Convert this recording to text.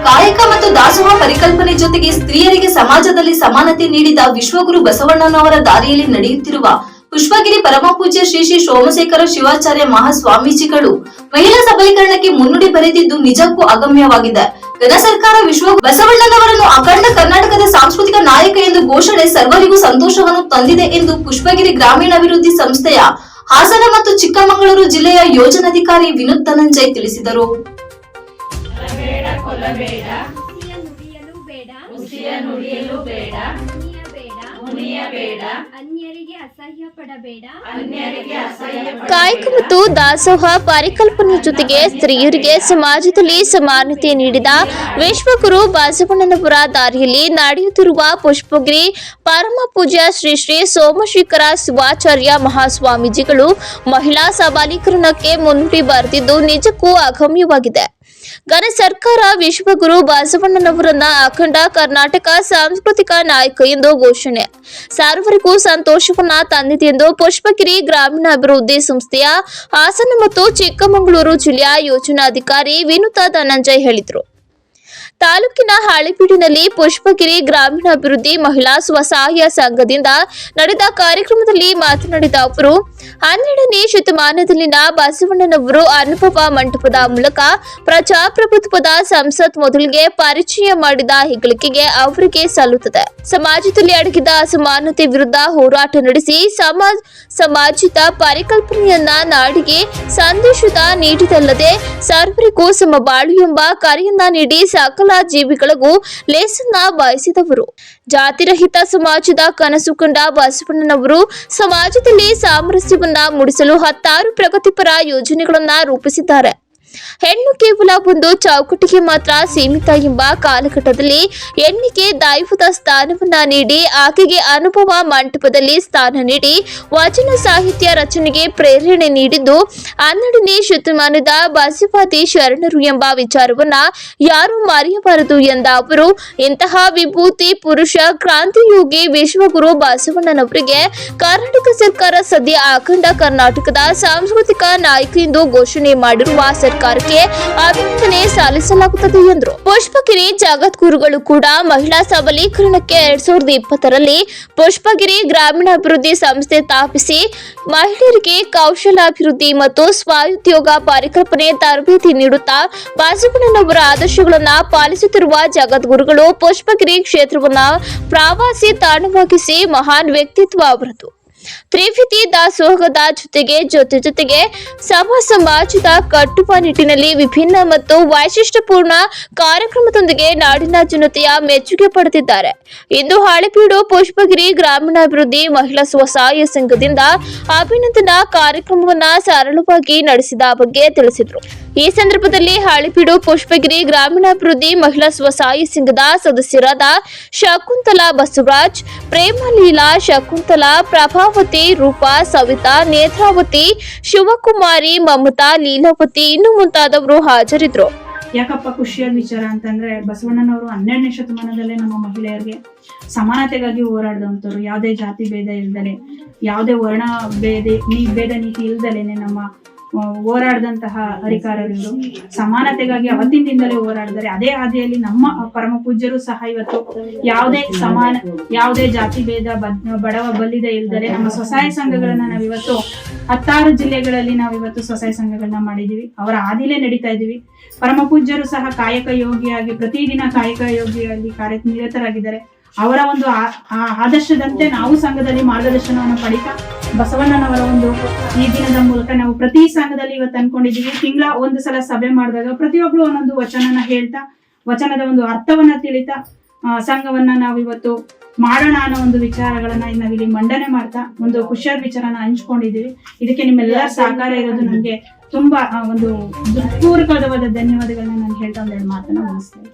ಕಾಯಕ ಮತ್ತು ದಾಸೋಹ ಪರಿಕಲ್ಪನೆ ಜೊತೆಗೆ ಸ್ತ್ರೀಯರಿಗೆ ಸಮಾಜದಲ್ಲಿ ಸಮಾನತೆ ನೀಡಿದ ವಿಶ್ವಗುರು ಬಸವಣ್ಣನವರ ದಾರಿಯಲ್ಲಿ ನಡೆಯುತ್ತಿರುವ ಪುಷ್ಪಗಿರಿ ಪರಮಪೂಜ್ಯ ಶ್ರೀ ಶ್ರೀ ಸೋಮಶೇಖರ ಶಿವಾಚಾರ್ಯ ಮಹಾಸ್ವಾಮೀಜಿಗಳು ಮಹಿಳಾ ಸಬಲೀಕರಣಕ್ಕೆ ಮುನ್ನುಡಿ ಬರೆದಿದ್ದು ನಿಜಕ್ಕೂ ಅಗಮ್ಯವಾಗಿದೆ. ಘನ ಸರ್ಕಾರ ವಿಶ್ವ ಬಸವಣ್ಣನವರನ್ನು ಅಖಂಡ ಕರ್ನಾಟಕದ ಸಾಂಸ್ಕೃತಿಕ ನಾಯಕ ಎಂದು ಘೋಷಣೆ ಸರ್ವರಿಗೂ ಸಂತೋಷವನ್ನು ತಂದಿದೆ ಎಂದು ಪುಷ್ಪಗಿರಿ ಗ್ರಾಮೀಣಾಭಿವೃದ್ಧಿ ಸಂಸ್ಥೆಯ ಹಾಸನ ಮತ್ತು ಚಿಕ್ಕಮಗಳೂರು ಜಿಲ್ಲೆಯ ಯೋಜನಾಧಿಕಾರಿ ವಿನೋದ್ ಧನಂಜಯ್ ತಿಳಿಸಿದರು. ಕಾಯಕ ಮತ್ತು ದಾಸೋಹ ಪರಿಕಲ್ಪನೆ ಜೊತೆಗೆ ಸ್ತ್ರೀಯರಿಗೆ ಸಮಾಜದಲ್ಲಿ ಸಮಾನತೆ ನೀಡಿದ ವಿಶ್ವಗುರು ಬಸವಣ್ಣನವರ ದಾರಿಯಲ್ಲಿ ನಡೆಯುತ್ತಿರುವ ಪುಷ್ಪಗಿರಿ ಪರಮಪೂಜ್ಯ ಶ್ರೀ ಶ್ರೀ ಸೋಮಶೇಖರ ಶಿವಾಚಾರ್ಯ ಮಹಾಸ್ವಾಮೀಜಿಗಳು ಮಹಿಳಾ ಸಬಲೀಕರಣಕ್ಕೆ ಮುನ್ನುಡಿ ಬರೆದಿದ್ದು ನಿಜಕ್ಕೂ ಅಗಮ್ಯವಾಗಿದೆ. ಘನ ಸರ್ಕಾರ ವಿಶ್ವಗುರು ಬಸವಣ್ಣನವರನ್ನ ಅಖಂಡ ಕರ್ನಾಟಕ ಸಾಂಸ್ಕೃತಿಕ ನಾಯಕ ಎಂದು ಘೋಷಣೆ ಸರ್ವರಿಗೂ ಸಂತೋಷವನ್ನ ತಂದಿದೆ ಎಂದು ಪುಷ್ಪಗಿರಿ ಗ್ರಾಮೀಣಾಭಿವೃದ್ಧಿ ಸಂಸ್ಥೆಯ ಹಾಸನ ಮತ್ತು ಚಿಕ್ಕಮಗಳೂರು ಜಿಲ್ಲೆಯ ಯೋಜನಾಧಿಕಾರಿ ವಿನೋದ್ ಧನಂಜಯ್ ಹೇಳಿದರು. ತಾಲೂಕಿನ ಹಳೆಬೀಡಿನಲ್ಲಿ ಪುಷ್ಪಗಿರಿ ಗ್ರಾಮೀಣಾಭಿವೃದ್ಧಿ ಮಹಿಳಾ ಸ್ವಸಹಾಯ ಸಂಘದಿಂದ ನಡೆದ ಕಾರ್ಯಕ್ರಮದಲ್ಲಿ ಮಾತನಾಡಿದ ಅವರು, 12ನೇ ಶತಮಾನದಲ್ಲಿನ ಬಸವಣ್ಣನವರು ಅನುಭವ ಮಂಟಪದ ಮೂಲಕ ಪ್ರಜಾಪ್ರಭುತ್ವದ ಸಂಸತ್ ಮೊದಲಿಗೆ ಪರಿಚಯ ಮಾಡಿದ ಹೆಗ್ಗಳಿಕೆಗೆ ಅವರಿಗೆ ಸಲ್ಲುತ್ತದೆ. ಸಮಾಜದಲ್ಲಿ ಅಡಗಿದ ಅಸಮಾನತೆ ವಿರುದ್ಧ ಹೋರಾಟ ನಡೆಸಿ ಸಮಾಜಿತ ಪರಿಕಲ್ಪನೆಯನ್ನ ನಾಡಿಗೆ ಸಂದೇಶದ ನೀಡಿದಲ್ಲದೆ ಸರ್ವರಿಗೂ ಸಮಬಾಳು ಎಂಬ ಕರೆಯನ್ನ ನೀಡಿ ಸಕಲ ಜೀವಿಗಳಿಗೂ ಲೇಸನ್ನ ಬಯಸಿದವರು. ಜಾತಿರಹಿತ ಸಮಾಜದ ಕನಸು ಕಂಡ ಬಸವಣ್ಣನವರು ಸಮಾಜದಲ್ಲಿ ಸಾಮರಸ್ಯವನ್ನ ಮೂಡಿಸಲು 10 ಪ್ರಗತಿಪರ ಯೋಜನೆಗಳನ್ನ ರೂಪಿಸಿದ್ದಾರೆ. ಹೆಣ್ಣು ಕೇವಲ ಒಂದು ಚೌಕಟ್ಟಿಗೆ ಮಾತ್ರ ಸೀಮಿತ ಎಂಬ ಕಾಲಘಟ್ಟದಲ್ಲಿ ಹೆಣ್ಣಿಗೆ ದೈವದ ಸ್ಥಾನವನ್ನ ನೀಡಿ ಆಕೆಗೆ ಅನುಭವ ಮಂಟಪದಲ್ಲಿ ಸ್ಥಾನ ನೀಡಿ ವಚನ ಸಾಹಿತ್ಯ ರಚನೆಗೆ ಪ್ರೇರಣೆ ನೀಡಿದ್ದು 12ನೇ ಶತಮಾನದ ಬಸವಾದಿ ಶರಣರು ಎಂಬ ವಿಚಾರವನ್ನ ಯಾರು ಮರೆಯಬಾರದು ಎಂದ ಅವರು, ಇಂತಹ ವಿಭೂತಿ ಪುರುಷ ಕ್ರಾಂತಿಯೋಗಿ ವಿಶ್ವಗುರು ಬಸವಣ್ಣನವರಿಗೆ ಕರ್ನಾಟಕ ಸರ್ಕಾರ ಸದ್ಯ ಅಖಂಡ ಕರ್ನಾಟಕದ ಸಾಂಸ್ಕೃತಿಕ ನಾಯಕ ಎಂದು ಘೋಷಣೆ ಮಾಡಿರುವ ಸರ್ಕಾರಕ್ಕೆ ಅಭಿನಂದನೆ ಸಲ್ಲಿಸಲಾಗುತ್ತದೆ ಎಂದರು. ಪುಷ್ಪಗಿರಿ ಜಗದ್ಗುರುಗಳು ಕೂಡ ಮಹಿಳಾ ಸಬಲೀಕರಣಕ್ಕೆ 2020ರಲ್ಲಿ ಪುಷ್ಪಗಿರಿ ಗ್ರಾಮೀಣಾಭಿವೃದ್ಧಿ ಸಂಸ್ಥೆ ಸ್ಥಾಪಿಸಿ ಮಹಿಳೆಯರಿಗೆ ಕೌಶಲಾಭಿವೃದ್ಧಿ ಮತ್ತು ಸ್ವಉದ್ಯೋಗ ಪರಿಕಲ್ಪನೆ ತರಬೇತಿ ನೀಡುತ್ತಾ ಬಸವಣ್ಣನವರ ಆದರ್ಶಗಳನ್ನು ಪಾಲಿಸುತ್ತಿರುವ ಜಗದ್ಗುರುಗಳು ಪುಷ್ಪಗಿರಿ ಕ್ಷೇತ್ರವನ್ನ ಪ್ರವಾಸಿ ತಾಣವಾಗಿಸಿ ಮಹಾನ್ ವ್ಯಕ್ತಿತ್ವ ಅವರದು. ತ್ರಿವಿಧಿ ದಾಸೋಹದ ಜೊತೆಗೆ ಸಮಾಜದ ಕಟ್ಟುವ ನಿಟ್ಟಿನಲ್ಲಿ ವಿಭಿನ್ನ ಮತ್ತು ವೈಶಿಷ್ಟ್ಯಪೂರ್ಣ ಕಾರ್ಯಕ್ರಮದೊಂದಿಗೆ ನಾಡಿನ ಜನತೆಯ ಮೆಚ್ಚುಗೆ ಪಡೆದಿದ್ದಾರೆ. ಇಂದು ಹಳೆಬೀಡು ಪುಷ್ಪಗಿರಿ ಗ್ರಾಮೀಣಾಭಿವೃದ್ಧಿ ಮಹಿಳಾ ಸ್ವಸಹಾಯ ಸಂಘದಿಂದ ಅಭಿನಂದನಾ ಕಾರ್ಯಕ್ರಮವನ್ನ ಸರಳವಾಗಿ ನಡೆಸಿದ ಬಗ್ಗೆ ತಿಳಿಸಿದರು. ಈ ಸಂದರ್ಭದಲ್ಲಿ ಹಳೆಬೀಡು ಪುಷ್ಪಗಿರಿ ಗ್ರಾಮೀಣಾಭಿವೃದ್ಧಿ ಮಹಿಳಾ ಸ್ವಸಹಾಯ ಸಂಘದ ಸದಸ್ಯರಾದ ಶಕುಂತಲಾ ಬಸವರಾಜ್, ಪ್ರೇಮಲೀಲಾ, ಶಕುಂತಲಾ, ಪ್ರಭಾವತಿ, ರೂಪಾ, ಸವಿತಾ, ನೇತ್ರಾವತಿ, ಶಿವಕುಮಾರಿ, ಮಮತಾ, ಲೀಲಾವತಿ ಇನ್ನು ಮುಂತಾದವರು ಹಾಜರಿದ್ದರು. ಯಾಕಪ್ಪ ಖುಷಿಯಾದ ವಿಚಾರ ಅಂತಂದ್ರೆ, ಬಸವಣ್ಣನವರು 12ನೇ ಶತಮಾನದಲ್ಲೇ ನಮ್ಮ ಮಹಿಳೆಯರಿಗೆ ಸಮಾನತೆಗಾಗಿ ಹೋರಾಡಿದಂಥವ್ರು. ಯಾವುದೇ ಜಾತಿ ಭೇದ ಇಲ್ದಲೆ, ಯಾವುದೇ ವರ್ಣ ಭೇದ ನೀತಿ ಇಲ್ದಲೇನೆ ನಮ್ಮ ಹೋರಾಡಿದಂತಹ ಹರಿಕಾರರು ಸಮಾನತೆಗಾಗಿ ಅವತ್ತಿನ ದಿನದಲ್ಲೇ ಹೋರಾಡಿದ್ದಾರೆ. ಅದೇ ಹಾದಿಯಲ್ಲಿ ನಮ್ಮ ಪರಮ ಪೂಜ್ಯರು ಸಹ ಇವತ್ತು ಯಾವುದೇ ಜಾತಿ ಭೇದ ಬಡವ ಬಲ್ಲಿದ ಇಲ್ದಲೆ ನಮ್ಮ ಸ್ವಸಹಾಯ ಸಂಘಗಳನ್ನ ನಾವಿವತ್ತು 16 ಜಿಲ್ಲೆಗಳಲ್ಲಿ ನಾವಿವತ್ತು ಸ್ವಸಹಾಯ ಸಂಘಗಳನ್ನ ಮಾಡಿದೀವಿ. ಅವರ ಹಾದಿಲೇ ನಡೀತಾ ಇದೀವಿ. ಪರಮ ಪೂಜ್ಯರು ಸಹ ಕಾಯಕ ಯೋಗಿಯಾಗಿ ಪ್ರತಿದಿನ ಕಾಯಕ ಯೋಗಿಯಾಗಿ ಕಾರ್ಯನಿರತರಾಗಿದ್ದಾರೆ. ಅವರ ಒಂದು ಆದರ್ಶದಂತೆ ನಾವು ಸಂಘದಲ್ಲಿ ಮಾರ್ಗದರ್ಶನವನ್ನು ಪಡಿತಾ ಬಸವಣ್ಣನವರ ಒಂದು ಈ ದಿನದ ಮೂಲಕ ನಾವು ಪ್ರತಿ ಸಂಘದಲ್ಲಿ ಇವತ್ತು ಅನ್ಕೊಂಡಿದೀವಿ. ತಿಂಗಳ ಒಂದು ಸಲ ಸಭೆ ಮಾಡಿದಾಗ ಪ್ರತಿಯೊಬ್ರು ಒಂದೊಂದು ವಚನನ ಹೇಳ್ತಾ ವಚನದ ಒಂದು ಅರ್ಥವನ್ನ ತಿಳಿತಾ ಸಂಘವನ್ನ ನಾವು ಇವತ್ತು ಮಾಡೋಣ ಅನ್ನೋ ಒಂದು ವಿಚಾರಗಳನ್ನ ನಾವಿಲ್ಲಿ ಮಂಡನೆ ಮಾಡ್ತಾ ಒಂದು ಖುಷಿಯಾದ ವಿಚಾರನ ಹಂಚ್ಕೊಂಡಿದೀವಿ. ಇದಕ್ಕೆ ನಿಮ್ಮೆಲ್ಲರ ಸಹಕಾರ ಇರೋದು ನಮ್ಗೆ ತುಂಬಾ ಒಂದು ಹೃತ್ಪೂರ್ವಕವಾದ ಧನ್ಯವಾದಗಳನ್ನ ನಾನು ಹೇಳ್ತಾ ಒಂದೆರಡು ಮಾತನ್ನ ಮುಗಿಸ್ತೇನೆ.